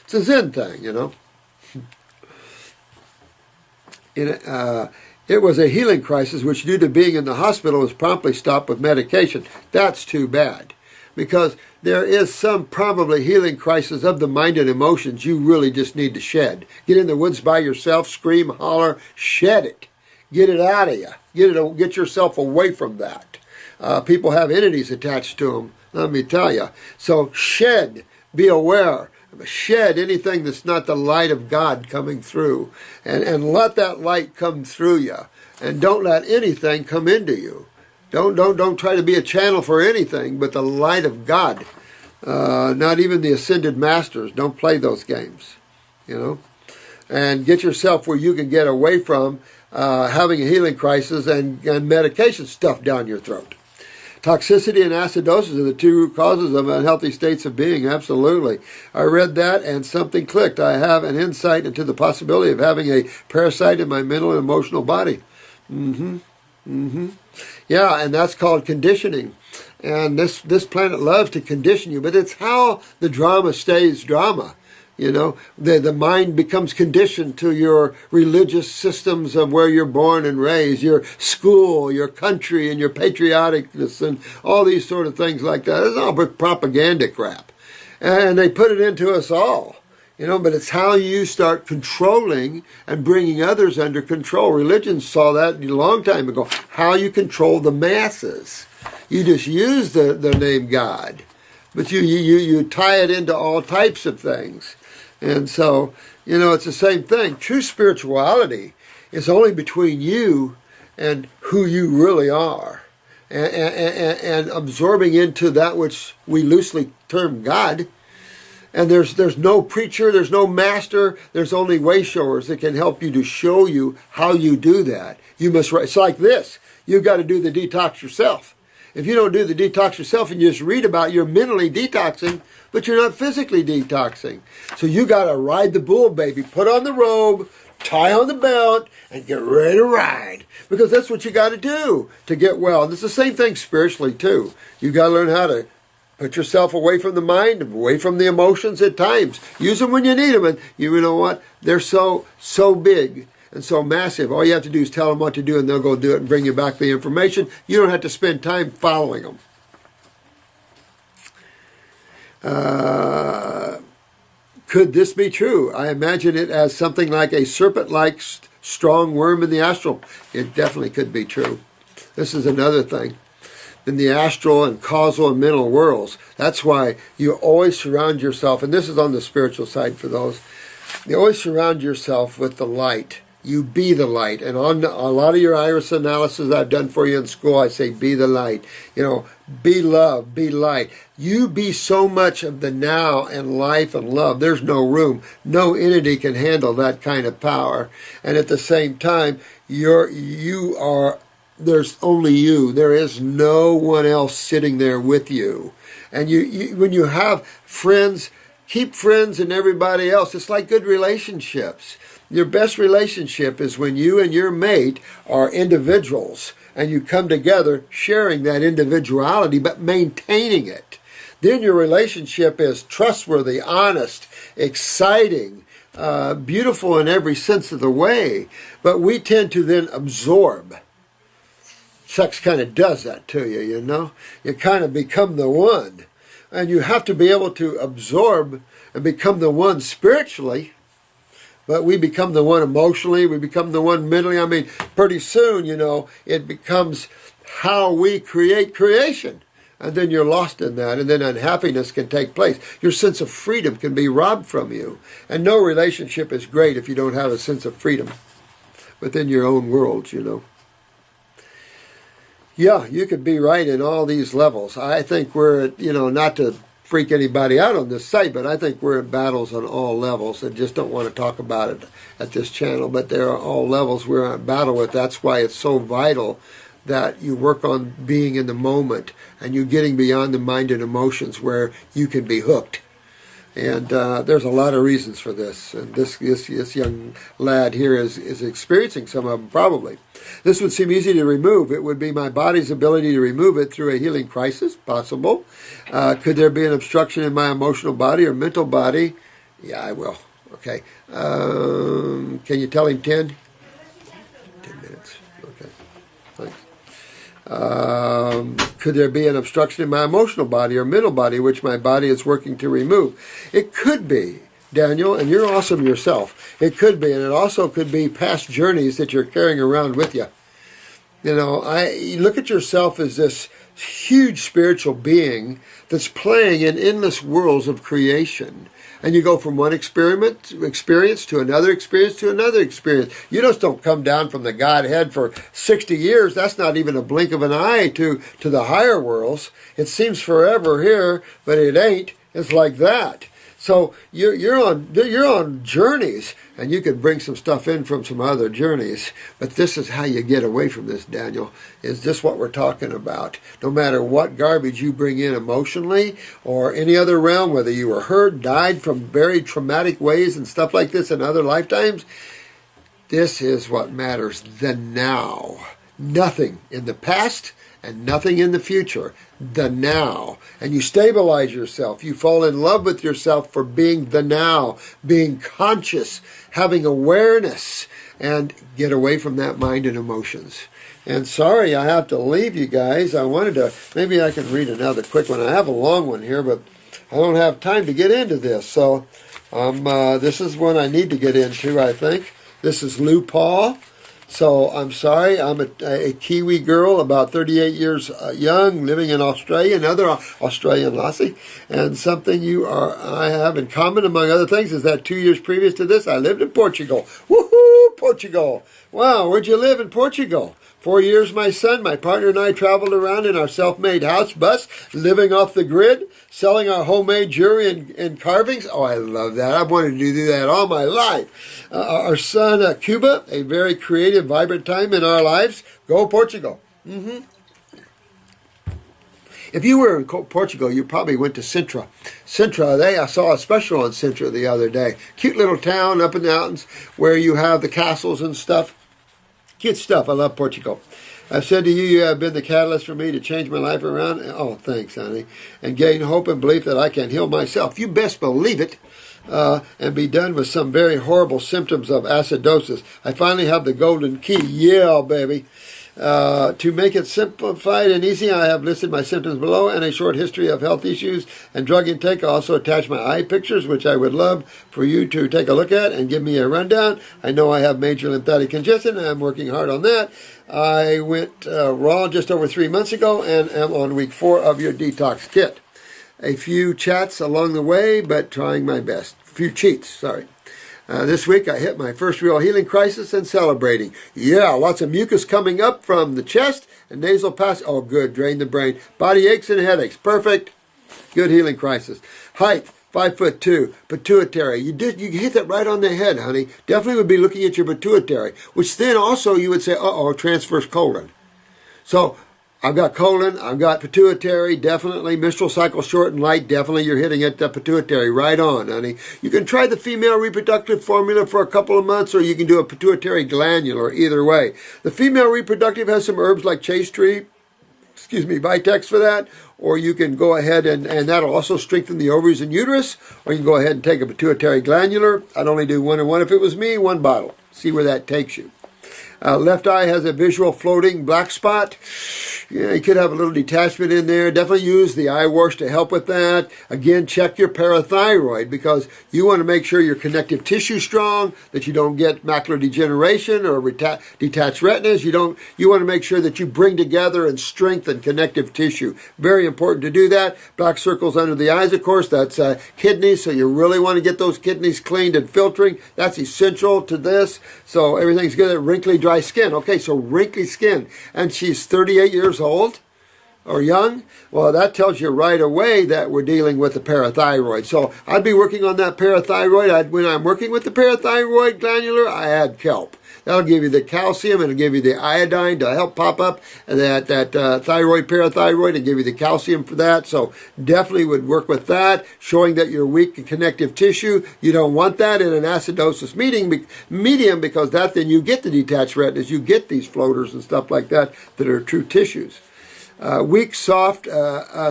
It's a Zen thing, It was a healing crisis which, due to being in the hospital, was promptly stopped with medication. That's too bad, because there is some probably healing crisis of the mind and emotions you really just need to shed. Get in the woods by yourself, scream, holler, shed it. Get it out of you. Get yourself away from that. People have entities attached to them, let me tell you. So shed, be aware. Shed anything that's not the light of God coming through, and let that light come through you, and don't let anything come into you. Don't try to be a channel for anything but the light of God. Not even the ascended masters. Don't play those games, and get yourself where you can get away from having a healing crisis and medication stuffed down your throat. Toxicity and acidosis are the two causes of unhealthy states of being, absolutely. I read that and something clicked. I have an insight into the possibility of having a parasite in my mental and emotional body. Yeah, and that's called conditioning. And this planet loves to condition you, but it's how the drama stays drama. The mind becomes conditioned to your religious systems of where you're born and raised, your school, your country, and your patrioticness, and all these sort of things like that. It's all propaganda crap. And they put it into us all, but it's how you start controlling and bringing others under control. Religion saw that a long time ago, how you control the masses. You just use the name God, but you tie it into all types of things. And so, it's the same thing. True spirituality is only between you and who you really are, and absorbing into that which we loosely term God. And there's no preacher, there's no master, there's only way-showers that can help you to show you how you do that. It's like this. You've got to do the detox yourself. If you don't do the detox yourself and you just read about it, you're mentally detoxing, but you're not physically detoxing. So you got to ride the bull, baby. Put on the robe, tie on the belt, and get ready to ride. Because that's what you got to do to get well. And it's the same thing spiritually, too. You got to learn how to put yourself away from the mind, away from the emotions at times. Use them when you need them. And you know what? They're so big and so massive. All you have to do is tell them what to do, and they'll go do it and bring you back the information. You don't have to spend time following them. Could this be true? I imagine it as something like a serpent-like strong worm in the astral. It definitely could be true. This is another thing. In the astral and causal and mental worlds, that's why you always surround yourself, and this is on the spiritual side for those, you always surround yourself with the light. You be the light. And on a lot of your iris analysis I've done for you in school, I say be the light. Be love, be light. You be so much of the now and life and love. There's no room. No entity can handle that kind of power. And at the same time, there's only you. There is no one else sitting there with you. And when you have friends, keep friends and everybody else. It's like good relationships. Your best relationship is when you and your mate are individuals and you come together sharing that individuality but maintaining it. Then your relationship is trustworthy, honest, exciting, beautiful in every sense of the way. But we tend to then absorb. Sex kind of does that to you, You kind of become the one. And you have to be able to absorb and become the one spiritually. But we become the one emotionally, we become the one mentally. I mean, pretty soon, it becomes how we create creation. And then you're lost in that, and then unhappiness can take place. Your sense of freedom can be robbed from you. And no relationship is great if you don't have a sense of freedom within your own world, Yeah, you could be right in all these levels. I think we're, not to freak anybody out on this site, but I think we're in battles on all levels. I just don't want to talk about it at this channel, but there are all levels we're in battle with. That's why it's so vital that you work on being in the moment and you getting beyond the mind and emotions where you can be hooked. And there's a lot of reasons for this. And this young lad here is experiencing some of them probably. This would seem easy to remove. It would be my body's ability to remove it through a healing crisis, possible. Could there be an obstruction in my emotional body or mental body? Yeah, I will. Okay. Can you tell him 10? 10 minutes. Okay. Thanks. Could there be an obstruction in my emotional body or mental body which my body is working to remove? It could be, Daniel, and you're awesome yourself. It could be, and it also could be past journeys that you're carrying around with you. You look at yourself as this huge spiritual being that's playing in endless worlds of creation. And you go from one experience to another experience to another experience. You just don't come down from the Godhead for 60 years. That's not even a blink of an eye to the higher worlds. It seems forever here, but it ain't. It's like that. So you're on journeys, and you can bring some stuff in from some other journeys. But this is how you get away from this, Daniel. Is this what we're talking about? No matter what garbage you bring in emotionally or any other realm, whether you were hurt, died from very traumatic ways and stuff like this in other lifetimes, this is what matters. The now. Nothing in the past and nothing in the future. The now. And you stabilize yourself. You fall in love with yourself for being the now, being conscious, having awareness, and get away from that mind and emotions. And sorry, I have to leave you guys. I wanted to, maybe I can read another quick one. I have a long one here, but I don't have time to get into this. So this is one I need to get into, I think. This is Lou Paul. So I'm sorry, I'm a Kiwi girl, about 38 years young, living in Australia, another Australian lassie. And something I have in common, among other things, is that 2 years previous to this, I lived in Portugal. Woohoo, Portugal. Wow, where'd you live in Portugal? 4 years, my son, my partner and I traveled around in our self-made house bus, living off the grid, selling our homemade jewelry and carvings. Oh, I love that. I've wanted to do that all my life. Our son, Cuba, a very creative, vibrant time in our lives. Go Portugal. If you were in Portugal, you probably went to Sintra. I saw a special on Sintra the other day. Cute little town up in the mountains where you have the castles and stuff. Cute stuff. I love Portugal. I've said to you, you have been the catalyst for me to change my life around. Oh, thanks, honey. And gain hope and belief that I can heal myself. You best believe it. And be done with some very horrible symptoms of acidosis. I finally have the golden key. Yeah, baby. To make it simplified and easy, I have listed my symptoms below and a short history of health issues and drug intake. I also attach my eye pictures, which I would love for you to take a look at and give me a rundown. I know I have major lymphatic congestion, and I'm working hard on that. I went raw just over 3 months ago and am on week 4 of your detox kit. A few chats along the way, but trying my best. A few cheats, sorry. This week I hit my first real healing crisis and celebrating. Yeah, lots of mucus coming up from the chest and nasal passage. Oh, good, drain the brain. Body aches and headaches. Perfect. Good healing crisis. Height, 5'2". Pituitary. You hit that right on the head, honey. Definitely would be looking at your pituitary, which then also you would say, transverse colon. So I've got colon, I've got pituitary, definitely. Menstrual cycle short and light, definitely you're hitting at the pituitary. Right on, honey. You can try the female reproductive formula for a couple of months, or you can do a pituitary glandular, either way. The female reproductive has some herbs like chaste tree, Vitex for that, or you can go ahead and that'll also strengthen the ovaries and uterus, or you can go ahead and take a pituitary glandular. I'd only do 1 and 1 if it was me, 1 bottle. See where that takes you. Left eye has a visual floating black spot. Yeah, you could have a little detachment in there. Definitely use the eye wash to help with that. Again, check your parathyroid because you want to make sure your connective tissue is strong, that you don't get macular degeneration or detached retinas. You want to make sure that you bring together and strengthen connective tissue. Very important to do that. Black circles under the eyes, of course, that's kidneys, so you really want to get those kidneys cleaned and filtering. That's essential to this. So everything's good. Wrinkly, dry skin. Okay, so wrinkly skin. And she's 38 years old or young. Well, that tells you right away that we're dealing with the parathyroid. So I'd be working on that parathyroid. When I'm working with the parathyroid glandular, I add kelp. That'll give you the calcium, and it'll give you the iodine to help pop up that thyroid, parathyroid, and give you the calcium for that. So definitely would work with that, showing that you're weak in connective tissue. You don't want that in an acidosis medium because then you get the detached retinas, you get these floaters and stuff like that are true tissues. Weak, soft,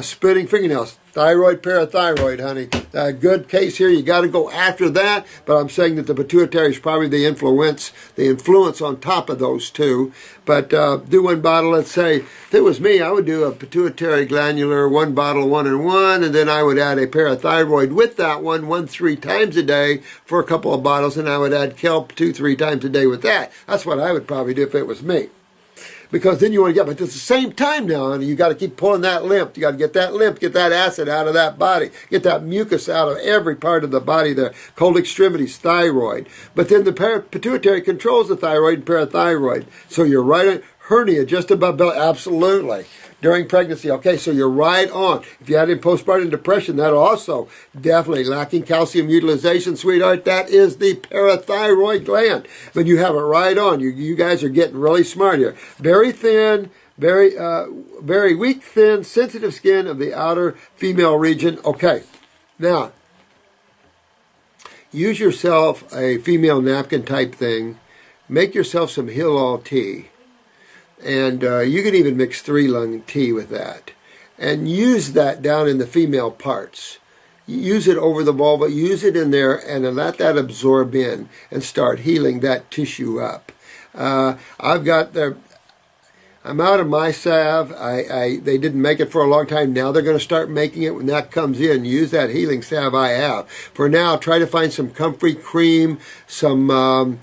spitting fingernails. Thyroid, parathyroid, honey. Good case here. You got to go after that. But I'm saying that the pituitary is probably the influence on top of those two. But do one bottle. Let's say if it was me, I would do a pituitary glandular, one bottle, 1 and 1, and then I would add a parathyroid with that one 3 times a day for a couple of bottles, and I would add kelp 2-3 times a day with that. That's what I would probably do if it was me. Because then you want to get, but at the same time now, honey, you got to keep pulling that lymph. You got to get that lymph, get that acid out of that body, get that mucus out of every part of the body, the cold extremities, thyroid. But then the pituitary controls the thyroid and parathyroid. So you're right on hernia, just above belly, absolutely. During pregnancy, okay, so you're right on. If you had any postpartum depression, that'll also definitely lacking calcium utilization, sweetheart. That is the parathyroid gland. But you have it right on. You guys are getting really smart here. Very thin, very weak, thin, sensitive skin of the outer female region. Okay, now use yourself a female napkin type thing. Make yourself some Hill tea. And you can even mix 3-lung tea with that. And use that down in the female parts. Use it over the vulva, use it in there, and then let that absorb in and start healing that tissue up. I'm out of my salve. They didn't make it for a long time. Now they're going to start making it when that comes in. Use that healing salve I have. For now, try to find some comfrey cream, some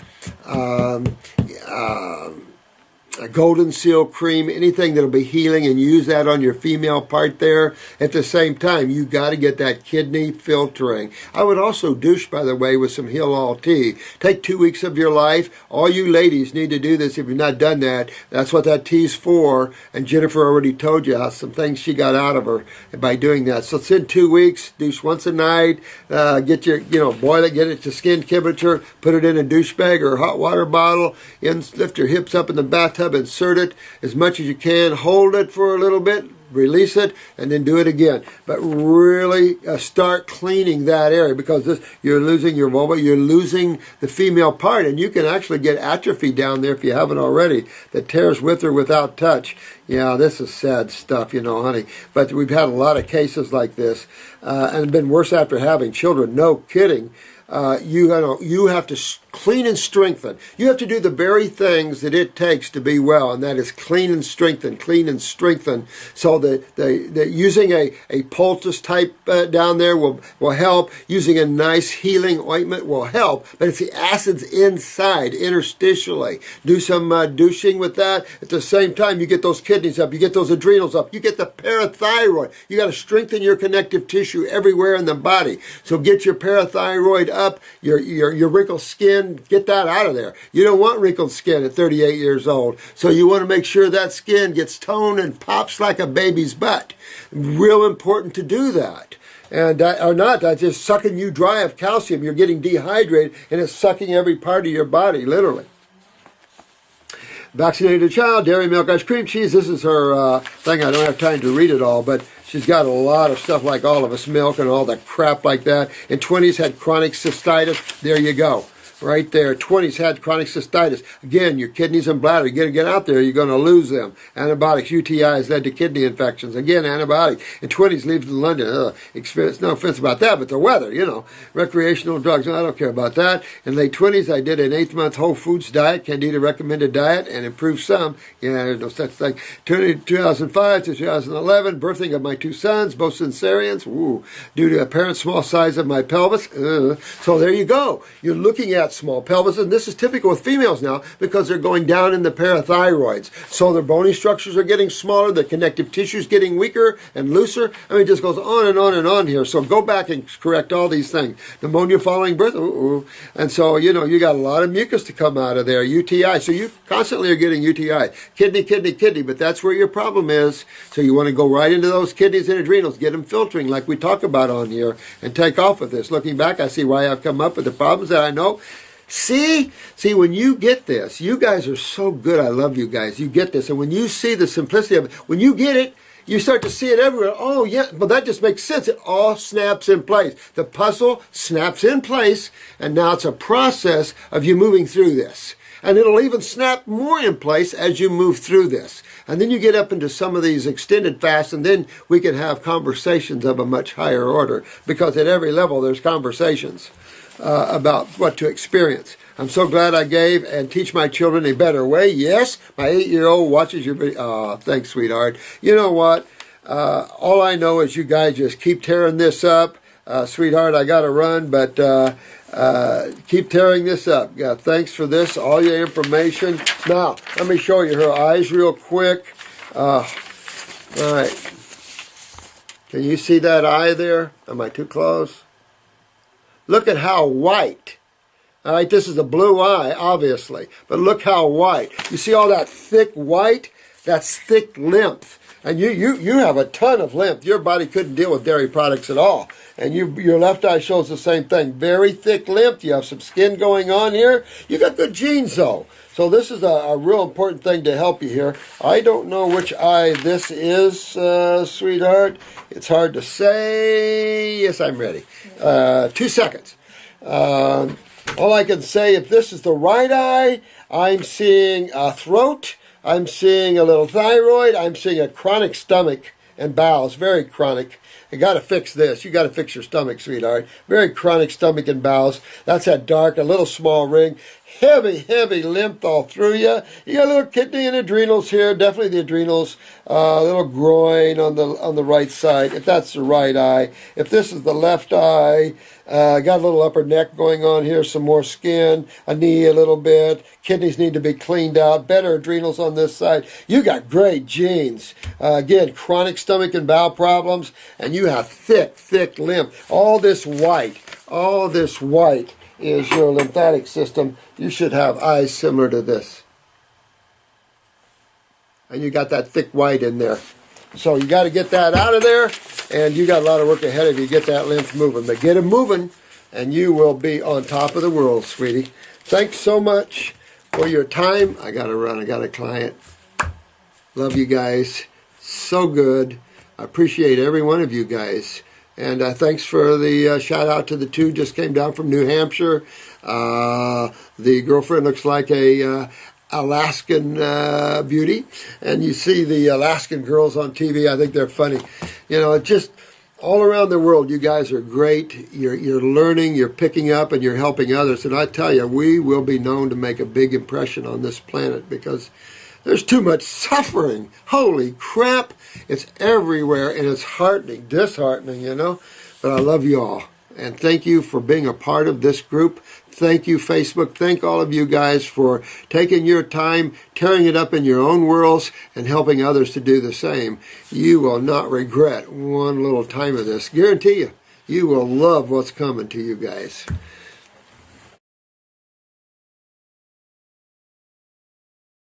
a golden seal cream, anything that'll be healing, and use that on your female part there. At the same time, you got to get that kidney filtering. I would also douche, by the way, with some Hill tea. Take 2 weeks of your life. All you ladies need to do this if you've not done that. That's what that tea's for. And Jennifer already told you how some things she got out of her by doing that. So it's in 2 weeks. Douche once a night. Get your, boil it, get it to skin temperature. Put it in a douche bag or a hot water bottle. Lift your hips up in the bathtub. Insert it as much as you can, hold it for a little bit, release it, and then do it again. But really start cleaning that area because you're losing your vulva, you're losing the female part, and you can actually get atrophy down there if you haven't already that tears with or without touch. Yeah, this is sad stuff, honey. But we've had a lot of cases like this, and it's been worse after having children. No kidding. You have to clean and strengthen. You have to do the very things that it takes to be well, and that is clean and strengthen, clean and strengthen. So the using a poultice type down there will help. Using a nice healing ointment will help, but it's the acids inside, interstitially. Do some douching with that. At the same time, you get those kidneys up, you get those adrenals up, you get the parathyroid. You got to strengthen your connective tissue everywhere in the body. So get your parathyroid up, your wrinkled skin, get that out of there. You don't want wrinkled skin at 38 years old. So you want to make sure that skin gets toned and pops like a baby's butt. Real important to do that. And that's just sucking you dry of calcium. You're getting dehydrated, and it's sucking every part of your body, literally. Vaccinated child, dairy, milk, ice cream, cheese. This is her thing. I don't have time to read it all, but she's got a lot of stuff like all of us, milk and all that crap like that. In 20s, had chronic cystitis. There you go. right there. 20s had chronic cystitis. Again, your kidneys and bladder, you got to get out there, you're going to lose them. Antibiotics, UTIs led to kidney infections. Again, antibiotics. In 20s, leave to London. Experience, no offense about that, but the weather, you know. Recreational drugs, no, I don't care about that. In late 20s, I did an 8-month whole foods diet, Candida recommended diet, and improved some. Yeah, there's no such thing. 2005 to 2011, birthing of my 2 sons, both cesareans, due to apparent small size of my pelvis. So there you go. You're looking at small pelvis, and this is typical with females now because they're going down in the parathyroids. So their bony structures are getting smaller, the connective tissue is getting weaker and looser. I mean, it just goes on and on and on here. So go back and correct all these things. Pneumonia following birth, and so, you know, you got a lot of mucus to come out of there. UTI, so you constantly are getting UTI. Kidney, but that's where your problem is. So you want to go right into those kidneys and adrenals, get them filtering like we talk about on here, and take off with this. Looking back, I see why I've come up with the problems that I know. See, when you get this, you guys are so good. I love you guys. You get this. And when you see the simplicity of it, when you get it, you start to see it everywhere. Oh, yeah, well, that just makes sense. It all snaps in place. The puzzle snaps in place, and now it's a process of you moving through this. And it'll even snap more in place as you move through this. And then you get up into some of these extended fasts, and then we can have conversations of a much higher order, because at every level there's conversations about what to experience. I'm so glad I gave and teach my children a better way. Yes, my 8-year-old watches your video. Oh, thanks, sweetheart. You know what? All I know is you guys just keep tearing this up. Sweetheart, I got to run, but keep tearing this up. Yeah, thanks for this, all your information. Now, let me show you her eyes real quick. All right. Can you see that eye there? Am I too close? Look at how white. All right, this is a blue eye, obviously, but look how white. You see all that thick white? That's thick lymph. And you have a ton of lymph. Your body couldn't deal with dairy products at all. And your left eye shows the same thing. Very thick lymph. You have some skin going on here. You got good genes, though. So this is a real important thing to help you here. I don't know which eye this is, sweetheart. It's hard to say. Yes, I'm ready. 2 seconds. All I can say, if this is the right eye, I'm seeing a throat. I'm seeing a little thyroid. I'm seeing a chronic stomach and bowels, very chronic. You got to fix this. You got to fix your stomach, sweetheart. Very chronic stomach and bowels. That's that dark, a little small ring. Heavy lymph all through you. You got a little kidney and adrenals here. Definitely the adrenals. A little groin on the right side, if that's the right eye. If this is the left eye, got a little upper neck going on here, some more skin, a knee a little bit. Kidneys need to be cleaned out. Better adrenals on this side. You got great genes. Again, chronic stomach and bowel problems, and you have thick lymph. All this white is your lymphatic system. You should have eyes similar to this. And you got that thick white in there. So you got to get that out of there, and you got a lot of work ahead of you to get that lymph moving. But get it moving, and you will be on top of the world, sweetie. Thanks so much for your time. I got to run. I got a client. Love you guys. So good. I appreciate every one of you guys. And thanks for the shout out to the 2 just came down from New Hampshire. The girlfriend looks like a Alaskan beauty, and you see the Alaskan girls on TV. I think they're funny. You know, just all around the world, you guys are great. You're learning, you're picking up, and you're helping others. And I tell you, we will be known to make a big impression on this planet because there's too much suffering. Holy crap. It's everywhere, and it's heartening, disheartening, you know. But I love you all. And thank you for being a part of this group. Thank you, Facebook. Thank all of you guys for taking your time, tearing it up in your own worlds, and helping others to do the same. You will not regret one little time of this. Guarantee you, you will love what's coming to you guys.